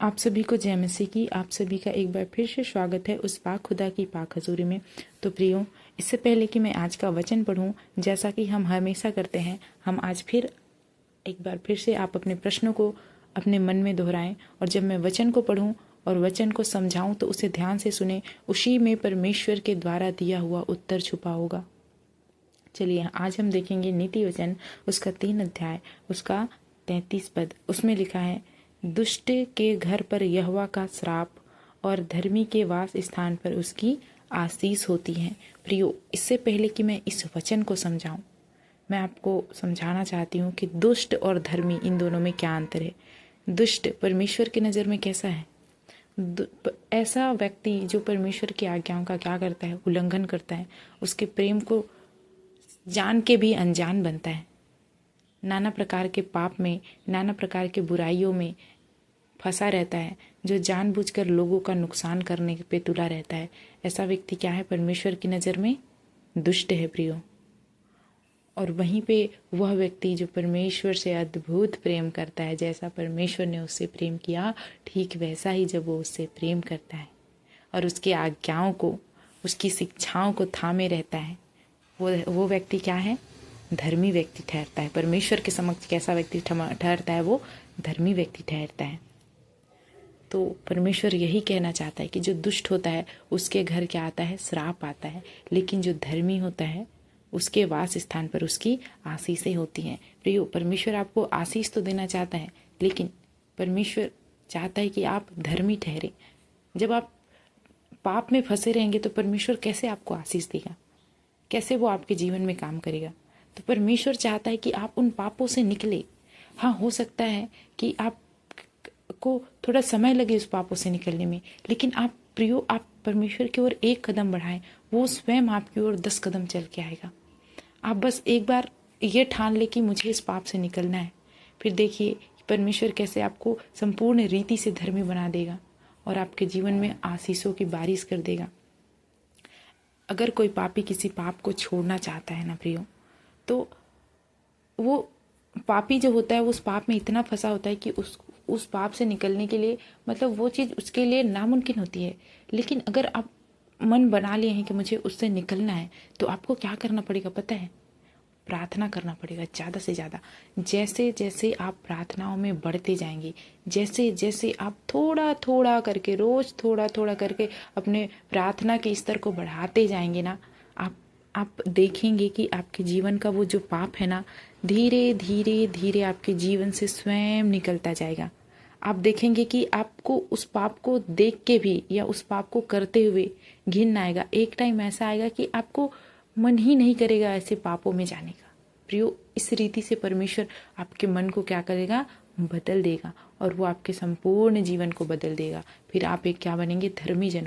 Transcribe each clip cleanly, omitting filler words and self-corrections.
आप सभी को जय मसीह की। आप सभी का एक बार फिर से स्वागत है उस पाक खुदा की पाक हजूरी में। तो प्रियो, इससे पहले कि मैं आज का वचन पढ़ूं, जैसा कि हम हमेशा करते हैं, हम आज फिर एक बार फिर से आप अपने प्रश्नों को अपने मन में दोहराएं, और जब मैं वचन को पढ़ूं और वचन को समझाऊं तो उसे ध्यान से सुने। उसी में परमेश्वर के द्वारा दिया हुआ उत्तर छुपा होगा। चलिए, आज हम देखेंगे नीति वचन, उसका 3 अध्याय, उसका 33 पद। उसमें लिखा है, दुष्ट के घर पर यहोवा का श्राप और धर्मी के वास स्थान पर उसकी आशीष होती है। प्रियो, इससे पहले कि मैं इस वचन को समझाऊं, मैं आपको समझाना चाहती हूँ कि दुष्ट और धर्मी, इन दोनों में क्या अंतर है। दुष्ट परमेश्वर की नज़र में कैसा है? ऐसा व्यक्ति जो परमेश्वर की आज्ञाओं का क्या करता है? उल्लंघन करता है, उसके प्रेम को जान के भी अनजान बनता है, नाना प्रकार के पाप में, नाना प्रकार के बुराइयों में फंसा रहता है, जो जानबूझकर लोगों का नुकसान करने पे तुला रहता है। ऐसा व्यक्ति क्या है? परमेश्वर की नज़र में दुष्ट है प्रियो। और वहीं पे वह व्यक्ति जो परमेश्वर से अद्भुत प्रेम करता है, जैसा परमेश्वर ने उससे प्रेम किया, ठीक वैसा ही जब वो उससे प्रेम करता है और उसकी आज्ञाओं को, उसकी शिक्षाओं को थामे रहता है, वो व्यक्ति क्या है? धर्मी व्यक्ति ठहरता है। परमेश्वर के समक्ष कैसा व्यक्ति ठहरता है? वो धर्मी व्यक्ति ठहरता है। तो परमेश्वर यही कहना चाहता है कि जो दुष्ट होता है उसके घर क्या आता है? श्राप आता है। लेकिन जो धर्मी होता है उसके वास स्थान पर उसकी आशीषें होती हैं। प्रियो, परमेश्वर आपको आशीष तो देना चाहता है, लेकिन परमेश्वर चाहता है कि आप धर्मी ठहरे। जब आप पाप में फंसे रहेंगे तो परमेश्वर कैसे आपको आशीष देगा? कैसे वो आपके जीवन में काम करेगा? तो परमेश्वर चाहता है कि आप उन पापों से निकले। हाँ, हो सकता है कि आप को थोड़ा समय लगे उस पापों से निकलने में, लेकिन आप प्रियो, आप परमेश्वर की ओर एक कदम बढ़ाएं, वो स्वयं आपकी ओर 10 कदम चल के आएगा। आप बस एक बार ये ठान ले कि मुझे इस पाप से निकलना है, फिर देखिए परमेश्वर कैसे आपको संपूर्ण रीति से धर्मी बना देगा और आपके जीवन में आशीषों की बारिश कर देगा। अगर कोई पापी किसी पाप को छोड़ना चाहता है ना प्रियो, तो वो पापी जो होता है वो उस पाप में इतना फंसा होता है कि उस पाप से निकलने के लिए, मतलब वो चीज़ उसके लिए नामुमकिन होती है। लेकिन अगर आप मन बना लिए हैं कि मुझे उससे निकलना है, तो आपको क्या करना पड़ेगा पता है? प्रार्थना करना पड़ेगा ज़्यादा से ज़्यादा। जैसे जैसे आप प्रार्थनाओं में बढ़ते जाएंगे, जैसे जैसे आप थोड़ा थोड़ा करके, रोज़ थोड़ा थोड़ा करके अपने प्रार्थना के स्तर को बढ़ाते जाएंगे ना, आप देखेंगे कि आपके जीवन का वो जो पाप है ना, धीरे धीरे धीरे आपके जीवन से स्वयं निकलता जाएगा। आप देखेंगे कि आपको उस पाप को देख के भी या उस पाप को करते हुए घिन आएगा। एक टाइम ऐसा आएगा कि आपको मन ही नहीं करेगा ऐसे पापों में जाने का। प्रियो, इस रीति से परमेश्वर आपके मन को क्या करेगा? बदल देगा, और वो आपके संपूर्ण जीवन को बदल देगा। फिर आप एक क्या बनेंगे? धर्मी जन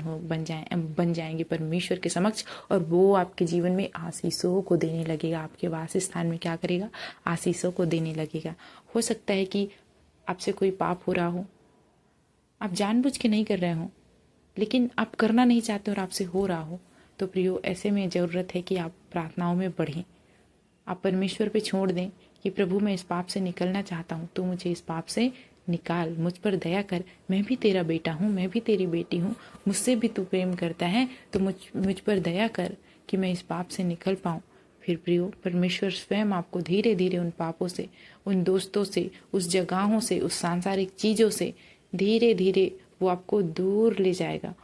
बन जाएंगे परमेश्वर के समक्ष, और वो आपके जीवन में आशीषों को देने लगेगा। आपके वास स्थान में क्या करेगा? आशीषों को देने लगेगा। हो सकता है कि आपसे कोई पाप हो रहा हो, आप जानबूझ के नहीं कर रहे हो, लेकिन आप करना नहीं चाहते और आपसे हो रहा हो, तो प्रियो, ऐसे में ज़रूरत है कि आप प्रार्थनाओं में बढ़ें। आप परमेश्वर पे छोड़ दें कि प्रभु, मैं इस पाप से निकलना चाहता हूँ, तो मुझे इस पाप से निकाल, मुझ पर दया कर, मैं भी तेरा बेटा हूँ, मैं भी तेरी बेटी हूँ, मुझसे भी तू प्रेम करता है, तो मुझ पर दया कर कि मैं इस पाप से निकल पाऊँ। फिर प्रियो, परमेश्वर स्वयं आपको धीरे धीरे उन पापों से, उन दोस्तों से, उस जगहों से, उस सांसारिक चीज़ों से धीरे धीरे वो आपको दूर ले जाएगा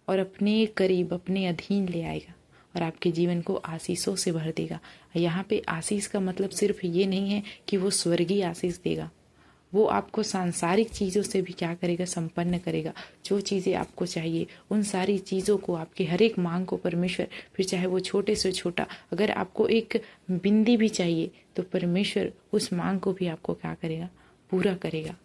और अपने करीब, अपने अधीन ले आएगा और आपके जीवन को आशीषों से भर देगा। यहाँ पे आशीष का मतलब सिर्फ ये नहीं है कि वो स्वर्गीय आशीष देगा, वो आपको सांसारिक चीज़ों से भी क्या करेगा? संपन्न करेगा। जो चीज़ें आपको चाहिए, उन सारी चीज़ों को, आपके हर एक मांग को परमेश्वर, फिर चाहे वो छोटे से छोटा, अगर आपको एक बिंदी भी चाहिए तो परमेश्वर उस मांग को भी आपको क्या करेगा? पूरा करेगा।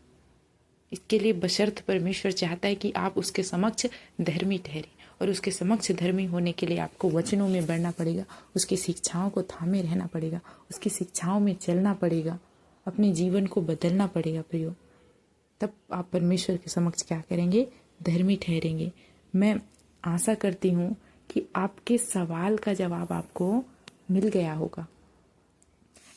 इसके लिए बशर्त परमेश्वर चाहता है कि आप उसके समक्ष धर्मी ठहरे, और उसके समक्ष धर्मी होने के लिए आपको वचनों में बढ़ना पड़ेगा, उसकी शिक्षाओं को थामे रहना पड़ेगा, उसकी शिक्षाओं में चलना पड़ेगा, अपने जीवन को बदलना पड़ेगा प्रियो। तब आप परमेश्वर के समक्ष क्या करेंगे? धर्मी ठहरेंगे। मैं आशा करती हूँ कि आपके सवाल का जवाब आपको मिल गया होगा।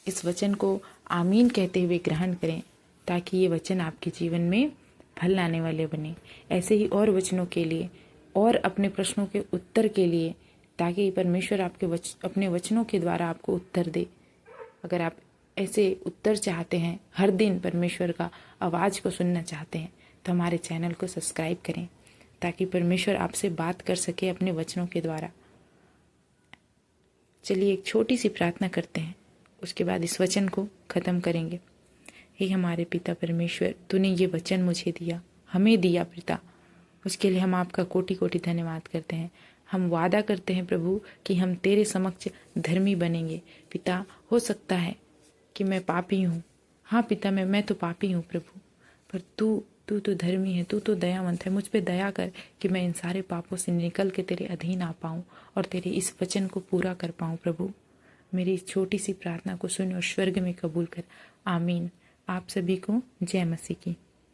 इस वचन को आमीन कहते हुए ग्रहण करें, ताकि ये वचन आपके जीवन में फल लाने वाले बने। ऐसे ही और वचनों के लिए और अपने प्रश्नों के उत्तर के लिए, ताकि परमेश्वर अपने वचनों के द्वारा आपको उत्तर दे। अगर आप ऐसे उत्तर चाहते हैं, हर दिन परमेश्वर का आवाज़ को सुनना चाहते हैं, तो हमारे चैनल को सब्सक्राइब करें, ताकि परमेश्वर आपसे बात कर सके अपने वचनों के द्वारा। चलिए एक छोटी सी प्रार्थना करते हैं, उसके बाद इस वचन को ख़त्म करेंगे। हे हमारे पिता परमेश्वर, तूने ये वचन मुझे दिया, हमें दिया पिता, उसके लिए हम आपका कोटि कोटि धन्यवाद करते हैं। हम वादा करते हैं प्रभु कि हम तेरे समक्ष धर्मी बनेंगे। पिता, हो सकता है कि मैं पापी हूँ, हाँ पिता मैं तो पापी हूँ प्रभु, पर तू तो धर्मी है, तू तो दयावंत है। मुझ पे दया कर कि मैं इन सारे पापों से निकल के तेरे अधीन आ पाऊँ और तेरे इस वचन को पूरा कर पाऊँ। प्रभु, मेरी इस छोटी सी प्रार्थना को सुन और स्वर्ग में कबूल कर। आमीन। आप सभी को जय मसीह की।